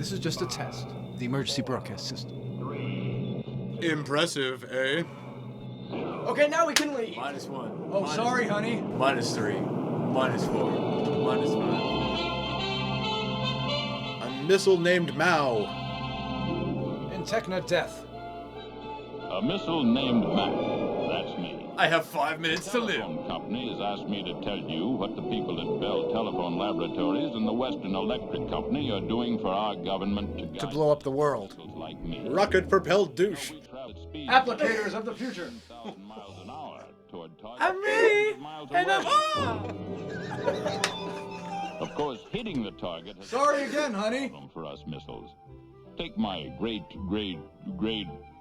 This is just a test. The emergency broadcast system. Impressive, eh? Okay, now we can leave. -1. Oh, sorry, honey. -3. -4. -5. A missile named Mao. In Techna death. A missile named Mac. That's me. I have 5 minutes to The live. telephone company has asked me to tell you what the people at Bell Telephone Laboratories and the Western Electric Company are doing for our government to To blow up the world. guide like me. Rocket-propelled douche. Applicators of the future. Miles an hour toward target I'm me, 100 miles and I'm away. Of course, hitting the target has Sorry again, honey. problem for us missiles. Take my great,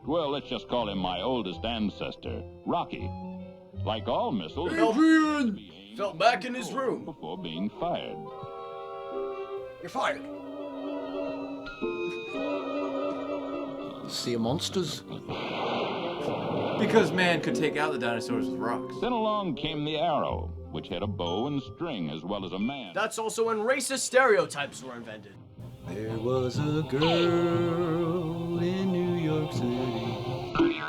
well, let's just call him my oldest ancestor, Rocky. Like all missiles, Adrian! be aimed Fell back in his room. before being fired. You're fired. Sea of monsters. Because man could take out the dinosaurs with rocks. Then along came the arrow, which had a bow and string as well as a man. That's also when racist stereotypes were invented. There was a girl in New York City.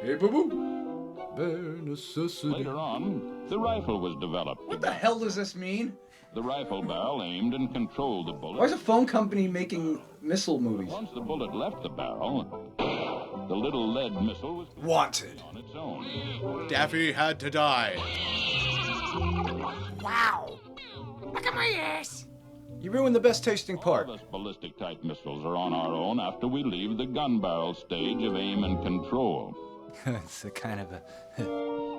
Hey, boo-boo. Bare necessity. Later on, the rifle was developed. What the hell does this mean? The rifle barrel aimed and controlled the Why is bullet. a phone company making missile movies? Once the bullet left the barrel, the little lead missile was Wanted. on its own. Daffy had to die. Wow! Look at my ass! You ruined the best tasting part. All us ballistic type missiles are on our own after we leave the gun barrel stage of aim and control. It's a kind of a...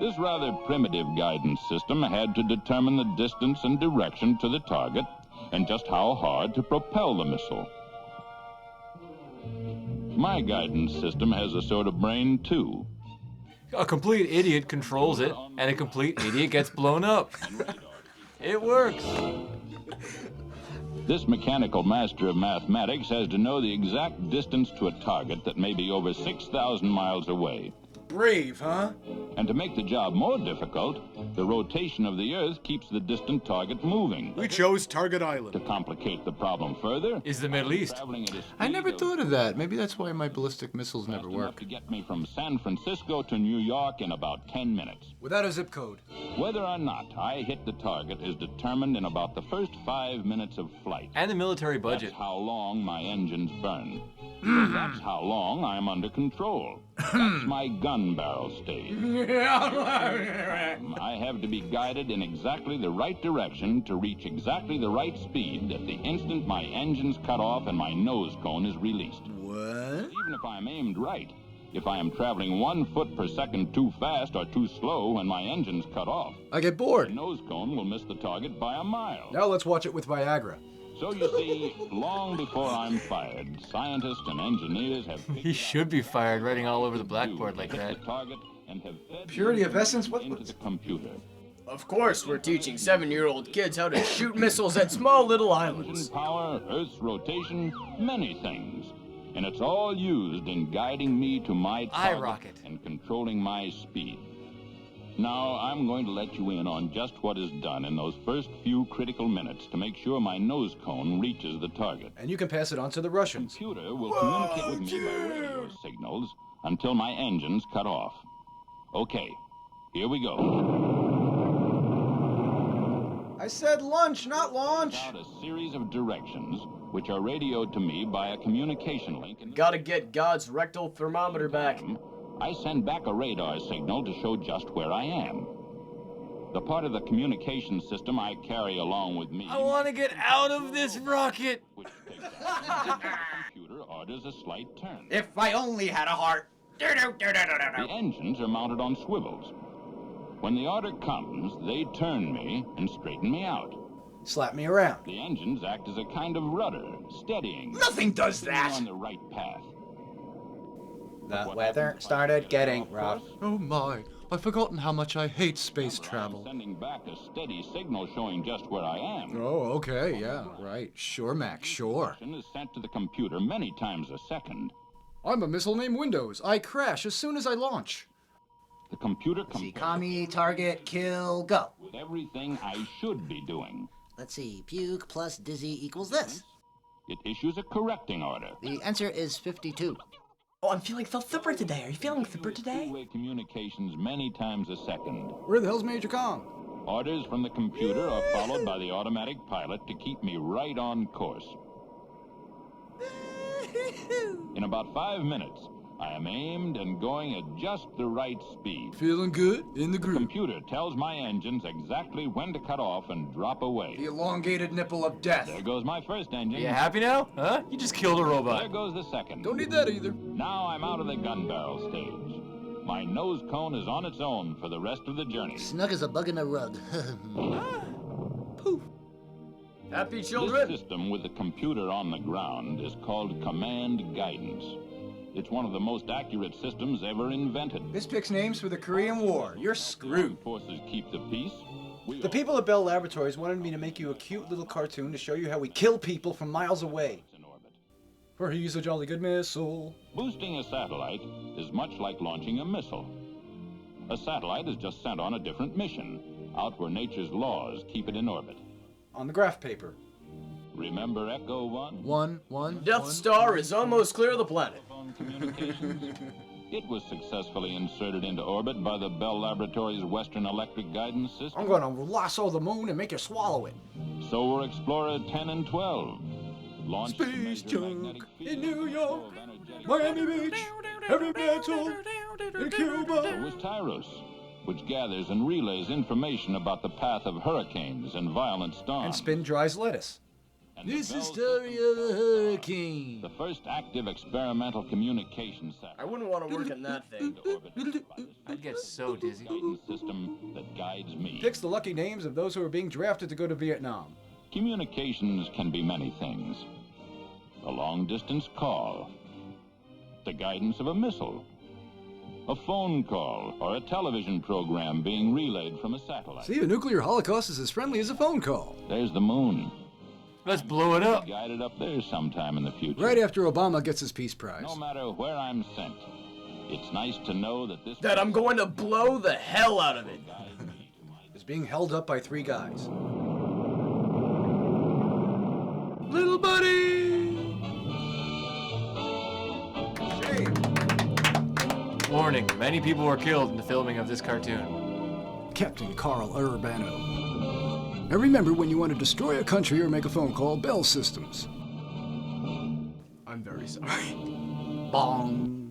This rather primitive guidance system had to determine the distance and direction to the target and just how hard to propel the missile. My guidance system has a sort of brain, too. A complete idiot controls it, and a complete idiot gets blown up. It works. This mechanical master of mathematics has to know the exact distance to a target that may be over 6,000 miles away. Brave, huh? And to make the job more difficult, the rotation of the Earth keeps the distant target moving. We chose Target To Island. complicate the problem further, Is the Middle East. traveling at a I speed never of thought of that. Maybe that's why my ballistic missiles never fast enough work. to get me from San Francisco to New York in about 10 minutes. Without a zip code. Whether or not I hit the target is determined in about the first 5 minutes of flight. And the military budget. That's how long my engines burn. That's how long I'm under control. That's my gun barrel stage. I have to be guided in exactly the right direction to reach exactly the right speed at the instant my engine's cut off and my nose cone is released. What? Even if I'm aimed right, if I am traveling 1 foot per second too fast or too slow when my engine's cut off, I get the bored. nose cone will miss the target by a mile. Now let's watch it with Viagra. So you see, long before I'm fired, scientists and engineers have He should be fired writing all over the blackboard like hit that. the target and have fed Purity the of essence? What- into the computer. Of course, we're teaching 7-year-old kids how to shoot missiles at small little Engine islands. power, Earth's rotation, many things. And it's all used in guiding me to my target rocket. and controlling my speed. Now, I'm going to let you in on just what is done in those first few critical minutes to make sure my nose cone reaches the target. And you can pass it on to the Russians. Computer will communicate with me by radio signals until my engine's cut off. Okay, here we go. I said lunch, not launch. Out a series of directions which are radioed to me by a communication link. And Gotta get God's rectal thermometer back. I send back a radar signal to show just where I am. The part of the communication system I carry along with me, I want to get out of this rocket. which takes the computer orders a slight turn. If I only had a heart. The engines are mounted on swivels. When the order comes, they turn me and straighten me out. Slap me around. The engines act as a kind of rudder, steadying. Nothing does keeping me that! on the right path. The weather started getting rough. Oh my, I've forgotten how much I hate space I'm travel. sending back a steady signal showing just where I am. Oh, okay, yeah, right. Sure, Mac, sure. Information is sent to the computer many times a second. I'm a missile named Windows. I crash as soon as I launch. The computer See, compares commie, target, kill, go. with everything I should be doing. Let's see, puke plus dizzy equals this. It issues a correcting order. The answer is 52. Oh, I'm feeling so super today. Are you feeling super today? Two-way communications many times a second. Where the hell's Major Kong? Orders from the computer are followed by the automatic pilot to keep me right on course. In about 5 minutes, I am aimed and going at just the right speed. Feeling good? In the The groove. computer tells my engines exactly when to cut off and drop away. The elongated nipple of death. There goes my first engine. You happy now? Huh? You just killed a There robot. goes the second. Don't need that either. Now I'm out of the gun barrel stage. My nose cone is on its own for the rest of the journey. Snug as a bug in a rug. Happy This children. system with the computer on the ground is called command guidance. It's one of the most accurate systems ever invented. This picks names for the Korean War. You're screwed. Forces keep the peace. The people at Bell Laboratories wanted me to make you a cute little cartoon to show you how we kill people from miles away. In orbit. For he's a jolly good missile. Boosting a satellite is much like launching a missile. A satellite is just sent on a different mission, out where nature's laws keep it in orbit. On the graph paper. Remember Echo 1? One. Death Star is almost clear of the planet. Phone communications? It was successfully inserted into orbit by the Bell Laboratories Western Electric Guidance System. I'm gonna lasso the moon and make you swallow it. So were Explorer 10 and 12. Launched to Space measure junk magnetic in fields New and York, of energetic- Miami Beach, every battle in There Cuba. was Tyros, which gathers and relays information about the path of hurricanes and violent storms. And spin dries lettuce. And the This is Bell story of a hurricane. The first active experimental communication I satellite wouldn't want to work in that thing. into orbit by this I'd get so dizzy. guidance system that guides me. Picks the lucky names of those who are being drafted to go to Vietnam. Communications can be many things. A long-distance call, the guidance of a missile, a phone call, or a television program being relayed from a satellite. See, a nuclear holocaust is as friendly as a phone call. There's the moon. Let's blow it up. Guided up there sometime in the future. Right after Obama gets his Peace Prize. No matter where I'm sent, it's nice to know that this That I'm going to blow the hell out of it. Is being held up by three guys. Little buddy! Shame. Warning, many people were killed in the filming of this cartoon. Captain Carl Urbano. Now remember, when you want to destroy a country or make a phone call, Bell Systems. I'm very sorry. Bong.